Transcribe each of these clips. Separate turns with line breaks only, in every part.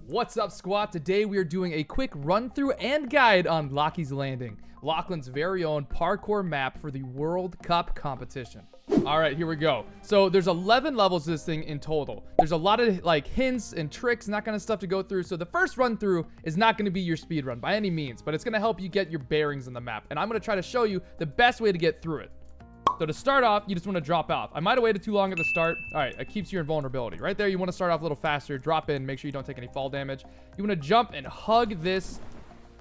What's up, squad? Today we are doing a quick run through and guide on Lachys Landing, Lachlan's very own parkour map for the World Cup competition. All right, here we go. So there's 11 levels to this thing in total. There's a lot of like hints and tricks and that kind of stuff to go through. So the first run through is not going to be your speed run by any means, but it's going to help you get your bearings on the map. And I'm going to try to show you the best way to get through it. So to start off, you just want to drop off. I might have waited too long at the start. All right, it keeps you in vulnerability. Right there, you want to start off a little faster, drop in, make sure you don't take any fall damage. You want to jump and hug this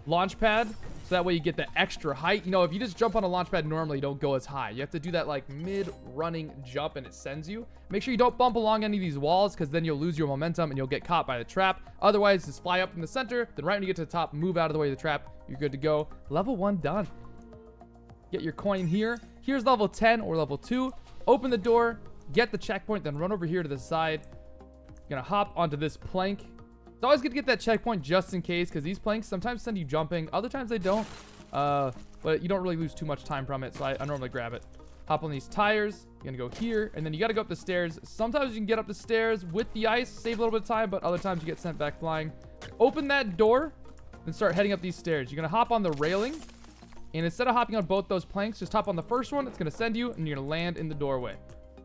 launch pad, so that way you get the extra height. You know, if you just jump on a launch pad normally, you don't go as high. You have to do that like mid-running jump and it sends you. Make sure you don't bump along any of these walls because then you'll lose your momentum and you'll get caught by the trap. Otherwise, just fly up from the center, then right when you get to the top, move out of the way of the trap. You're good to go. Level 1 done. Get your coin here. Here's level 10 or level 2. Open the door, get the checkpoint, then run over here to the side. You're gonna hop onto this plank. It's always good to get that checkpoint just in case, because these planks sometimes send you jumping. Other times they don't. But you don't really lose too much time from it, so I normally grab it. Hop on these tires. You're gonna go here, and then you gotta go up the stairs. Sometimes you can get up the stairs with the ice, save a little bit of time, but other times you get sent back flying. Open that door, then start heading up these stairs. You're gonna hop on the railing. And instead of hopping on both those planks, just hop on the first one. It's going to send you, and you're going to land in the doorway.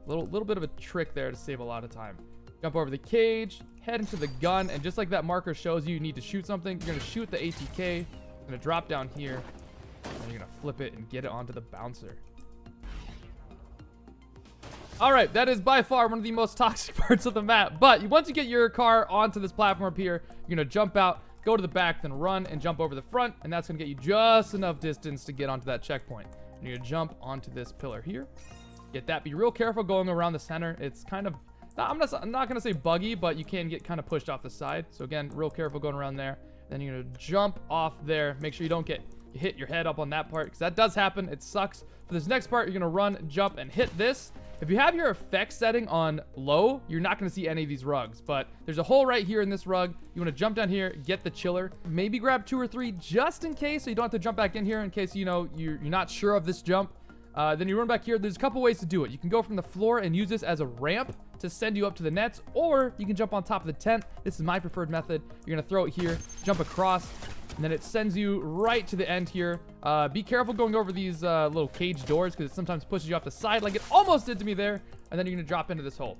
Little bit of a trick there to save a lot of time. Jump over the cage, head into the gun, and just like that marker shows you, you need to shoot something. You're going to shoot the ATK. You're going to drop down here, and you're going to flip it and get it onto the bouncer. All right, that is by far one of the most toxic parts of the map. But once you get your car onto this platform up here, you're going to jump out, go to the back, then run and jump over the front, and that's going to get you just enough distance to get onto that checkpoint. And you're going to jump onto this pillar here. Get that. Be real careful going around the center. It's kind of, I'm not going to say buggy, but you can get kind of pushed off the side. So again, real careful going around there. Then you're going to jump off there. Make sure you don't hit your head up on that part, because that does happen. It sucks. For this next part, you're going to run, jump, and hit this. If you have your effects setting on low, you're not going to see any of these rugs, but there's a hole right here in this rug. You want to jump down here, get the chiller, maybe grab 2 or 3 just in case, so you don't have to jump back in here in case, you know, you're not sure of this jump. Then you run back here. There's a couple ways to do it. You can go from the floor and use this as a ramp to send you up to the nets, or you can jump on top of the tent. This is my preferred method. You're going to throw it here, jump across, and then it sends you right to the end here. Be careful going over these little cage doors, because it sometimes pushes you off the side like it almost did to me there. And then you're going to drop into this hole.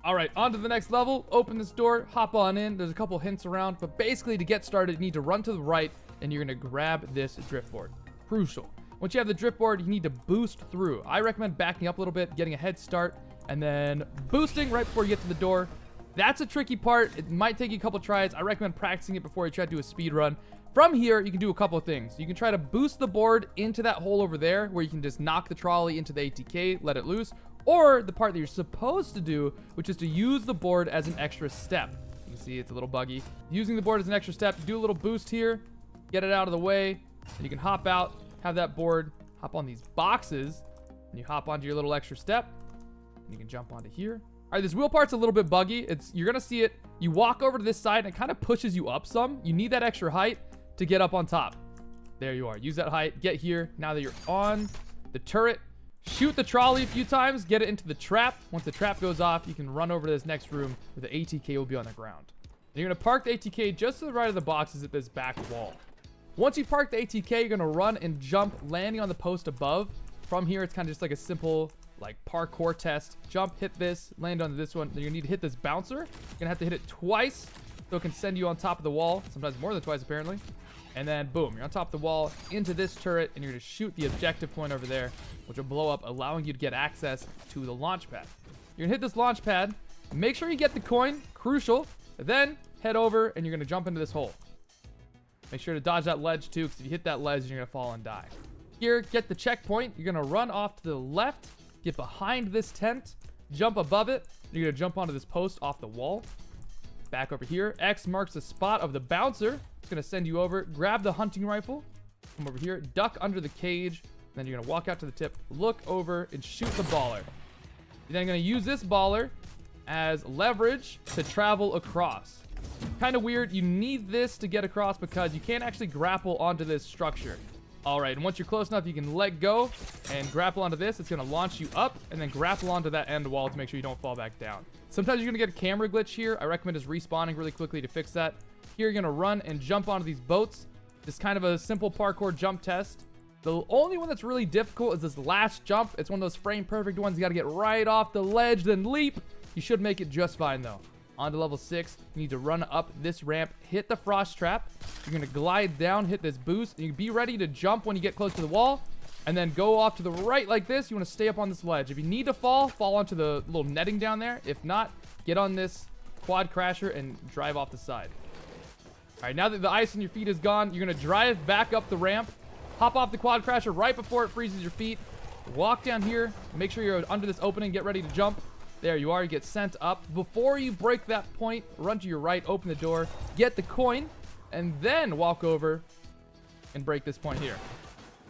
All right, on to the next level. Open this door, hop on in. There's a couple hints around, but basically to get started, you need to run to the right, and you're going to grab this drift board. Crucial. Once you have the drift board, you need to boost through. I recommend backing up a little bit, getting a head start, and then boosting right before you get to the door. That's a tricky part. It might take you a couple tries. I recommend practicing it before you try to do a speed run. From here, you can do a couple of things. You can try to boost the board into that hole over there, where you can just knock the trolley into the ATK, let it loose, or the part that you're supposed to do, which is to use the board as an extra step. You can see it's a little buggy. Using the board as an extra step, do a little boost here, get it out of the way, and you can hop out, have that board, hop on these boxes, and you hop onto your little extra step, and you can jump onto here. All right, this wheel part's a little bit buggy. You're gonna see it. You walk over to this side, and it kind of pushes you up some. You need that extra height to get up on top. There you are. Use that height. Get here. Now that you're on the turret, shoot the trolley a few times. Get it into the trap. Once the trap goes off, you can run over to this next room where the ATK will be on the ground. And you're gonna park the ATK just to the right of the boxes at this back wall. Once you park the ATK, you're gonna run and jump, landing on the post above. From here, it's kind of just like a simple like parkour test. Jump, hit this, land on this one. Then you're gonna need to hit this bouncer. You're gonna have to hit it twice so it can send you on top of the wall. Sometimes more than twice, apparently. And then boom, you're on top of the wall into this turret, and you're gonna shoot the objective point over there, which will blow up, allowing you to get access to the launch pad. You're gonna hit this launch pad. Make sure you get the coin, crucial. Then head over, and you're gonna jump into this hole. Make sure to dodge that ledge too, because if you hit that ledge, you're gonna fall and die. Here, get the checkpoint. You're gonna run off to the left, get behind this tent, jump above it. You're gonna jump onto this post off the wall. Back over here. X marks the spot of the bouncer. It's gonna send you over. Grab the hunting rifle. Come over here. Duck under the cage. Then you're gonna walk out to the tip, look over, and shoot the baller. You're then gonna use this baller as leverage to travel across. Kind of weird. You need this to get across because you can't actually grapple onto this structure. All right, and once you're close enough, you can let go and grapple onto this. It's going to launch you up and then grapple onto that end wall to make sure you don't fall back down. Sometimes you're going to get a camera glitch here. I recommend just respawning really quickly to fix that. Here, you're going to run and jump onto these boats. Just kind of a simple parkour jump test. The only one that's really difficult is this last jump. It's one of those frame perfect ones. You got to get right off the ledge, then leap. You should make it just fine, though. On to level 6, you need to run up this ramp, hit the frost trap. You're going to glide down, hit this boost. You be ready to jump when you get close to the wall, and then go off to the right like this. You want to stay up on this ledge. If you need to fall onto the little netting down there. If not, get on this quad crasher and drive off the side. All right, now that the ice on your feet is gone, you're going to drive back up the ramp, hop off the quad crasher right before it freezes your feet, walk down here, make sure you're under this opening, get ready to jump. There you are, you get sent up. Before you break that point, run to your right, open the door, get the coin, and then walk over and break this point here.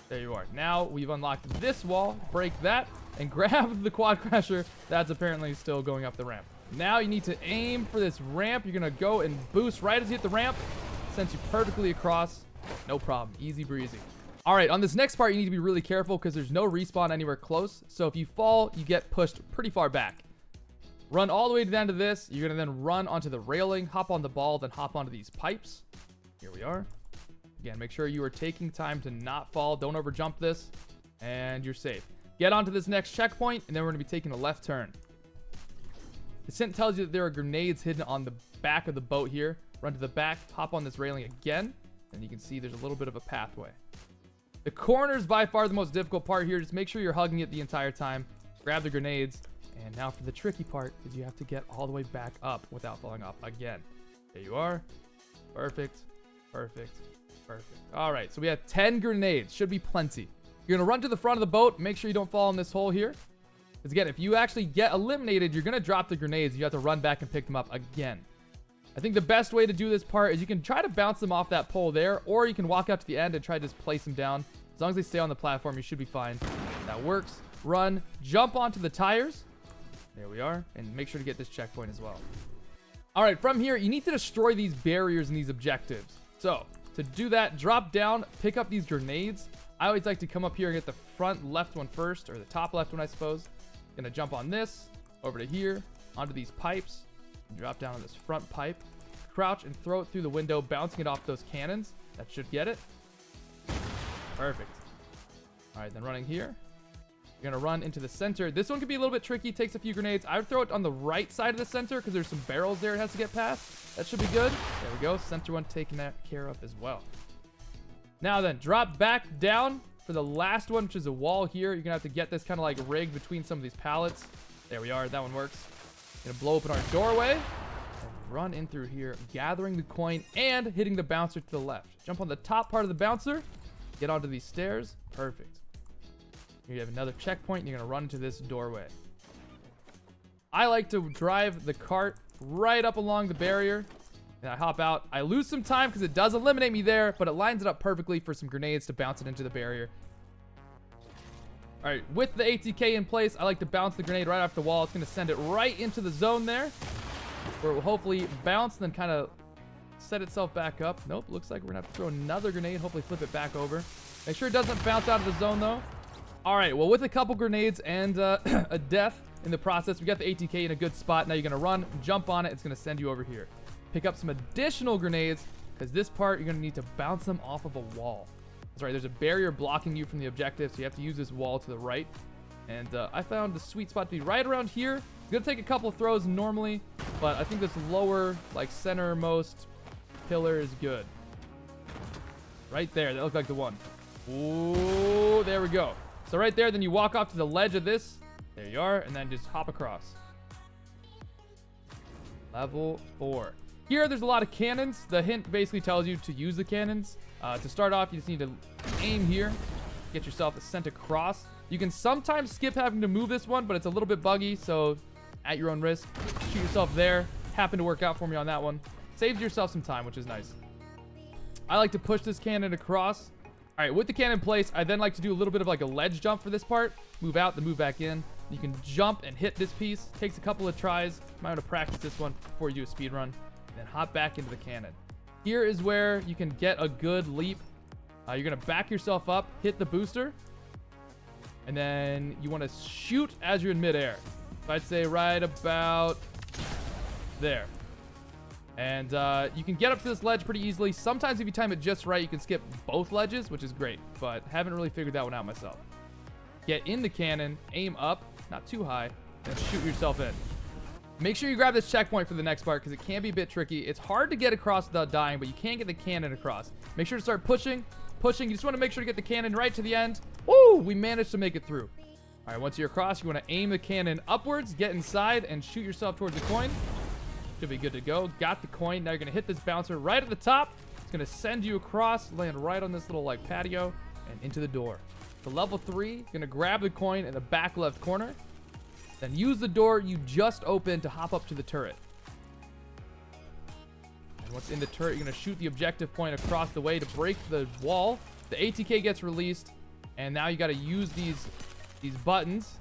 There you are. Now we've unlocked this wall, break that, and grab the quad crasher that's apparently still going up the ramp. Now you need to aim for this ramp. You're going to go and boost right as you hit the ramp. Sends you perfectly across. No problem. Easy breezy. All right, on this next part, you need to be really careful because there's no respawn anywhere close. So if you fall, you get pushed pretty far back. Run all the way down to this. You're going to then run onto the railing, hop on the ball, then hop onto these pipes. Here we are. Again, make sure you are taking time to not fall. Don't overjump this, and you're safe. Get onto this next checkpoint, and then we're going to be taking a left turn. The hint tells you that there are grenades hidden on the back of the boat here. Run to the back, hop on this railing again, and you can see there's a little bit of a pathway. The corner is by far the most difficult part here. Just make sure you're hugging it the entire time. Grab the grenades. And now for the tricky part is you have to get all the way back up without falling off again. There you are. Perfect. Perfect. Perfect. All right, so we have 10 grenades. Should be plenty. You're going to run to the front of the boat. Make sure you don't fall in this hole here. Because again, if you actually get eliminated, you're going to drop the grenades. You have to run back and pick them up again. I think the best way to do this part is you can try to bounce them off that pole there, or you can walk out to the end and try to just place them down. As long as they stay on the platform, you should be fine. That works. Run. Jump onto the tires. There we are. And make sure to get this checkpoint as well. All right, from here, you need to destroy these barriers and these objectives. So, to do that, drop down, pick up these grenades. I always like to come up here and get the front left one first, or the top left one, I suppose. Gonna jump on this, over to here, onto these pipes, drop down on this front pipe, crouch and throw it through the window, bouncing it off those cannons. That should get it. Perfect. All right, then running here. You're going to run into the center. This one could be a little bit tricky. Takes a few grenades. I would throw it on the right side of the center because there's some barrels there it has to get past. That should be good. There we go. Center one taking that care of as well. Now then, drop back down for the last one, which is a wall here. You're going to have to get this kind of like rigged between some of these pallets. There we are. That one works. Going to blow open our doorway. And run in through here, gathering the coin and hitting the bouncer to the left. Jump on the top part of the bouncer. Get onto these stairs. Perfect. You have another checkpoint, and you're going to run into this doorway. I like to drive the cart right up along the barrier, and I hop out. I lose some time because it does eliminate me there, but it lines it up perfectly for some grenades to bounce it into the barrier. All right, with the ATK in place, I like to bounce the grenade right off the wall. It's going to send it right into the zone there, where it will hopefully bounce and then kind of set itself back up. Nope, looks like we're going to have to throw another grenade, hopefully flip it back over. Make sure it doesn't bounce out of the zone, though. All right, well, with a couple grenades and a death in the process, we got the ATK in a good spot. Now you're going to run, jump on it. It's going to send you over here. Pick up some additional grenades because this part, you're going to need to bounce them off of a wall. That's right, there's a barrier blocking you from the objective, so you have to use this wall to the right. And I found the sweet spot to be right around here. It's going to take a couple of throws normally, but I think this lower, like, centermost pillar is good. Right there, that looked like the one. Ooh, there we go. So right there, then you walk off to the ledge of this. There you are, and then just hop across. Level 4. Here, there's a lot of cannons. The hint basically tells you to use the cannons. To start off, you just need to aim here. Get yourself sent across. You can sometimes skip having to move this one, but it's a little bit buggy, so at your own risk. Shoot yourself there. Happened to work out for me on that one. Saves yourself some time, which is nice. I like to push this cannon across. All right, with the cannon in place, I then like to do a little bit of like a ledge jump for this part. Move out, then move back in. You can jump and hit this piece. Takes a couple of tries. You might want to practice this one before you do a speed run. Then hop back into the cannon. Here is where you can get a good leap. You're going to back yourself up, hit the booster. And then you want to shoot as you're in midair. So I'd say right about there. And you can get up to this ledge pretty easily. Sometimes if you time it just right, you can skip both ledges, which is great. But haven't really figured that one out myself. Get in the cannon, aim up, not too high, and shoot yourself in. Make sure you grab this checkpoint for the next part because it can be a bit tricky. It's hard to get across without dying, but you can get the cannon across. Make sure to start pushing. You just want to make sure to get the cannon right to the end. Woo! We managed to make it through. All right, once you're across, you want to aim the cannon upwards, get inside, and shoot yourself towards the coin. Should be good to go. Got the coin. Now you're going to hit this bouncer right at the top. It's going to send you across, land right on this little like patio, and into the door. For level 3, you're going to grab the coin in the back left corner. Then use the door you just opened to hop up to the turret. And once in the turret, you're going to shoot the objective point across the way to break the wall. The ATK gets released. And now you got to use these buttons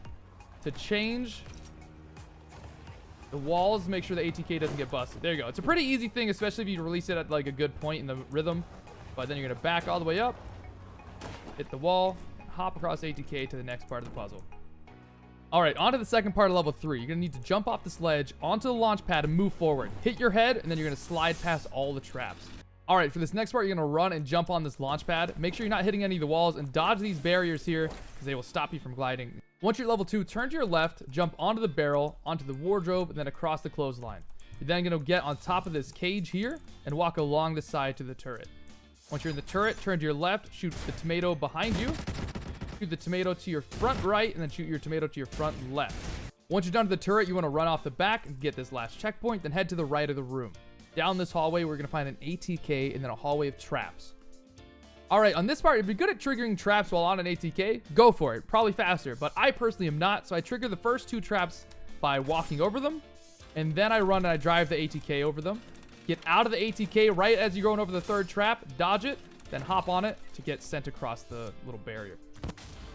to change the walls. Make sure the ATK doesn't get busted. There you go. It's a pretty easy thing, especially if you release it at like a good point in the rhythm. But then you're going to back all the way up, hit the wall, hop across ATK to the next part of the puzzle. All right, on to the second part of level 3. You're going to need to jump off this ledge onto the launch pad and move forward. Hit your head, and then you're going to slide past all the traps. All right, for this next part, you're going to run and jump on this launch pad. Make sure you're not hitting any of the walls and dodge these barriers here because they will stop you from gliding. Once you're at level 2, turn to your left, jump onto the barrel, onto the wardrobe, and then across the clothesline. You're then going to get on top of this cage here and walk along the side to the turret. Once you're in the turret, turn to your left, shoot the tomato behind you. Shoot the tomato to your front right, and then shoot your tomato to your front left. Once you're done to the turret, you want to run off the back and get this last checkpoint, then head to the right of the room. Down this hallway, we're going to find an ATK and then a hallway of traps. All right, on this part, if you're good at triggering traps while on an ATK, go for it. Probably faster, but I personally am not, so I trigger the first 2 traps by walking over them, and then I run and I drive the ATK over them. Get out of the ATK right as you're going over the 3rd trap, dodge it, then hop on it to get sent across the little barrier.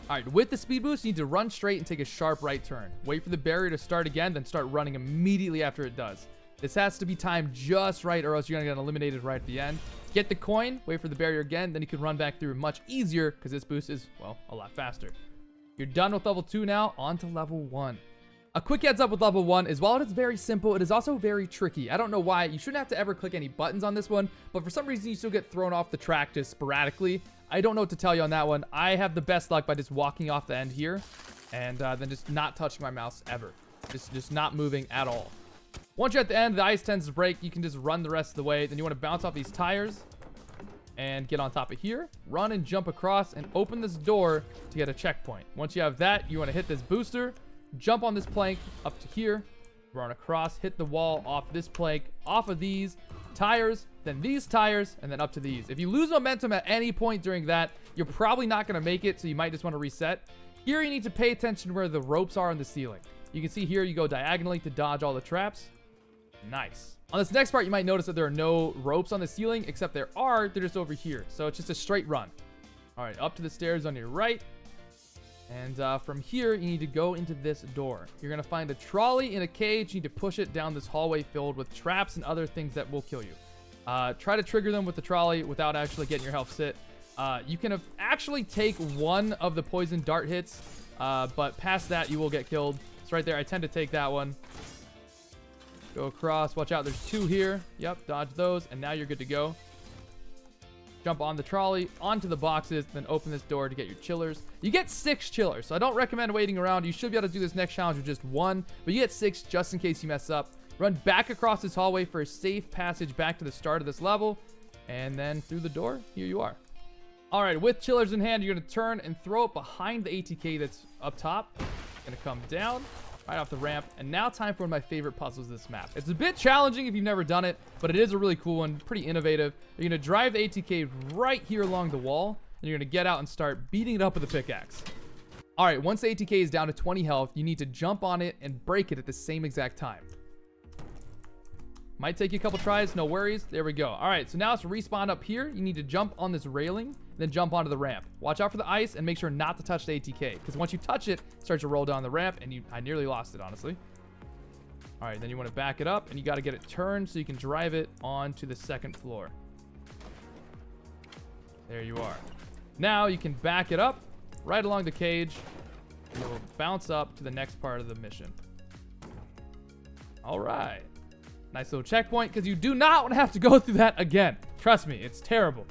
All right, with the speed boost, you need to run straight and take a sharp right turn. Wait for the barrier to start again, then start running immediately after it does. This has to be timed just right or else you're going to get eliminated right at the end. Get the coin, wait for the barrier again, then you can run back through much easier because this boost is, well, a lot faster. You're done with level 2 now, on to level 1. A quick heads up with level 1 is while it is very simple, it is also very tricky. I don't know why. You shouldn't have to ever click any buttons on this one, but for some reason you still get thrown off the track just sporadically. I don't know what to tell you on that one. I have the best luck by just walking off the end here and then just not touching my mouse ever. Just not moving at all. Once you're at the end, the ice tends to break. You can just run the rest of the way. Then you want to bounce off these tires and get on top of here. Run and jump across and open this door to get a checkpoint. Once you have that, you want to hit this booster, jump on this plank up to here, run across, hit the wall off this plank, off of these tires, then these tires, and then up to these. If you lose momentum at any point during that, you're probably not going to make it, so you might just want to reset. Here, you need to pay attention where the ropes are on the ceiling. You can see here, you go diagonally to dodge all the traps. Nice. On this next part, you might notice that there are no ropes on the ceiling, except there are. They're just over here. So it's just a straight run. All right, up to the stairs on your right. And from here, you need to go into this door. You're going to find a trolley in a cage. You need to push it down this hallway filled with traps and other things that will kill you. Try to trigger them with the trolley without actually getting your health sit. You can actually take one of the poison dart hits, but past that, you will get killed. It's right there. I tend to take that one. Go across. Watch out. There's 2 here. Yep. Dodge those. And now you're good to go. Jump on the trolley, onto the boxes, then open this door to get your chillers. You get 6 chillers, so I don't recommend waiting around. You should be able to do this next challenge with just 1, but you get 6 just in case you mess up. Run back across this hallway for a safe passage back to the start of this level, and then through the door, here you are. All right, with chillers in hand, you're going to turn and throw it behind the ATK that's up top. It's going to come down right off the ramp, and now time for one of my favorite puzzles of this map. It's a bit challenging if you've never done it, but it is a really cool one, pretty innovative. You're going to drive the ATK right here along the wall, and you're going to get out and start beating it up with a pickaxe. All right, once the ATK is down to 20 health, you need to jump on it and break it at the same exact time. Might take you a couple tries, no worries. There we go. All right, so now it's respawn up here. You need to jump on this railing, then jump onto the ramp. Watch out for the ice and make sure not to touch the ATK, because once you touch it, it starts to roll down the ramp, and I nearly lost it, honestly. All right, then you want to back it up, and you got to get it turned so you can drive it onto the 2nd floor. There you are. Now you can back it up right along the cage. You'll bounce up to the next part of the mission. All right. Nice little checkpoint, because you do not want to have to go through that again. Trust me, it's terrible.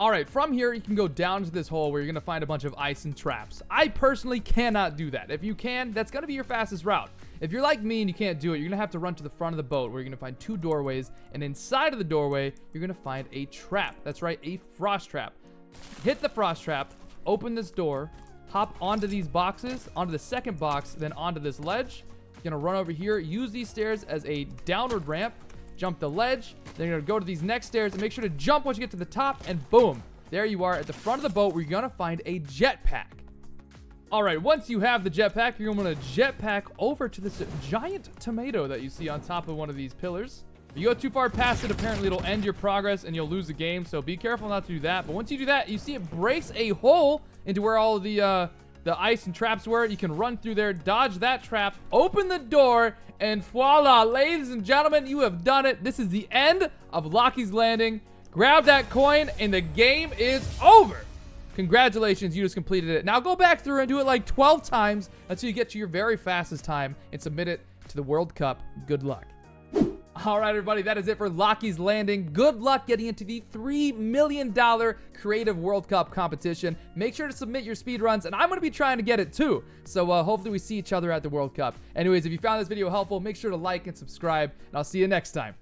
Alright, from here, you can go down to this hole where you're going to find a bunch of ice and traps. I personally cannot do that. If you can, that's going to be your fastest route. If you're like me and you can't do it, you're going to have to run to the front of the boat where you're going to find 2 doorways, and inside of the doorway, you're going to find a trap. That's right, a frost trap. Hit the frost trap, open this door, hop onto these boxes, onto the second box, then onto this ledge. You're going to run over here, use these stairs as a downward ramp, jump the ledge, then you're going to go to these next stairs and make sure to jump once you get to the top, and boom, there you are at the front of the boat where you're going to find a jetpack. Alright, once you have the jetpack, you're going to jetpack over to this giant tomato that you see on top of one of these pillars. If you go too far past it, apparently it'll end your progress and you'll lose the game, so be careful not to do that. But once you do that, you see it breaks a hole into where all of the ice and traps were. You can run through there, dodge that trap, open the door, and voila, ladies and gentlemen, you have done it. This is the end of Lachys Landing. Grab that coin, and the game is over. Congratulations, you just completed it. Now go back through and do it like 12 times until you get to your very fastest time and submit it to the World Cup. Good luck. All right, everybody, that is it for Lachys Landing. Good luck getting into the $3 million Creative World Cup competition. Make sure to submit your speedruns, and I'm going to be trying to get it too. So hopefully we see each other at the World Cup. Anyways, if you found this video helpful, make sure to like and subscribe, and I'll see you next time.